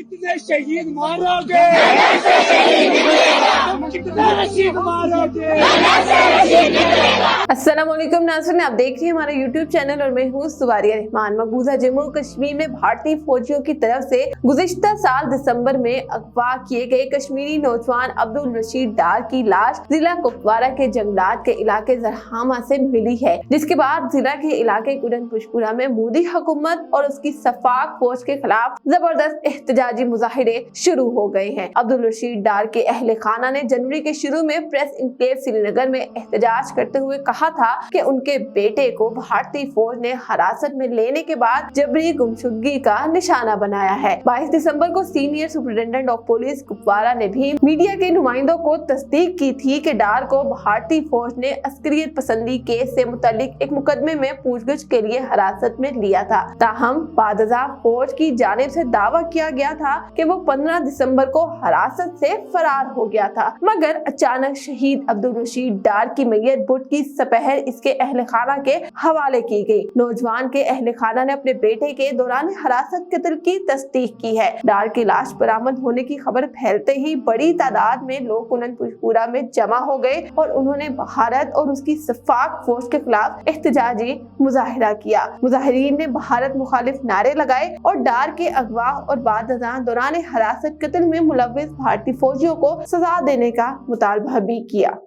कितने शहीद मारोगे, कितने रशीद मारोगे। अस्सलाम वालेकुम नाज़रीन, आप देख रहे हैं हमारा YouTube चैनल और मैं हूँ सुवारिया रहमान। मकबूजा जम्मू कश्मीर में भारतीय फौजियों की तरफ से गुज़िश्ता साल दिसंबर में अगवा किए गए कश्मीरी नौजवान अब्दुल रशीद डार की लाश जिला कुपवारा के जंगलात के इलाके जरहामा से मिली है, जिसके बाद जिला के इलाके कुरनपुशपुरा में मोदी हुकूमत और उसकी सफाक फौज के खिलाफ जबरदस्त एहतजाजी मुजाहिरे शुरू हो गए हैं। अब्दुल रशीद डार के अहले खाना ने जनवरी के शुरू में प्रेस इनक्लेव श्रीनगर में एहतजाज करते हुए कहा था कि उनके बेटे को भारतीय फौज ने हिरासत में लेने के बाद जबरी गुमशुदगी का निशाना बनाया है। 22 दिसंबर को senior superintendent of police Kupwara ने भी मीडिया के नुमाइंदों को तस्दीक की थी कि डार को भारतीय फौज ने अस्करियत पसंदी केस से मुतालिक एक मुकदमे में पूछगछ के लिए हिरासत में लिया था। ताहम बादशाह फौज की जानिब से दावा किया गया था कि वो 15 दिसंबर को हिरासत से फरार हो गया था, मगर अचानक शहीद अब्दुल रशीद डार की मैयत बुध की सपहर इसके अहले खाना के हवाले की गई। नौजवान के अहले खाना ने अपने बेटे के दौरान हिरासत कत्ल की तस्दीक की है। डार की लाश बरामद होने की खबर फैलते ही बड़ी तादाद में लोग कुरनपुशपुरा में जमा हो गए और उन्होंने भारत और उसकी सफाक फौज के खिलाफ एहतजाजी मुजाहिरा किया। मुजाहिरीन ने भारत मुखालिफ नारे लगाए और डार के अगवा और बादशाह दौरान हिरासत कत्ल में मुलव्विस भारतीय फौजियों को सजा देने का मुतालबा भी किया।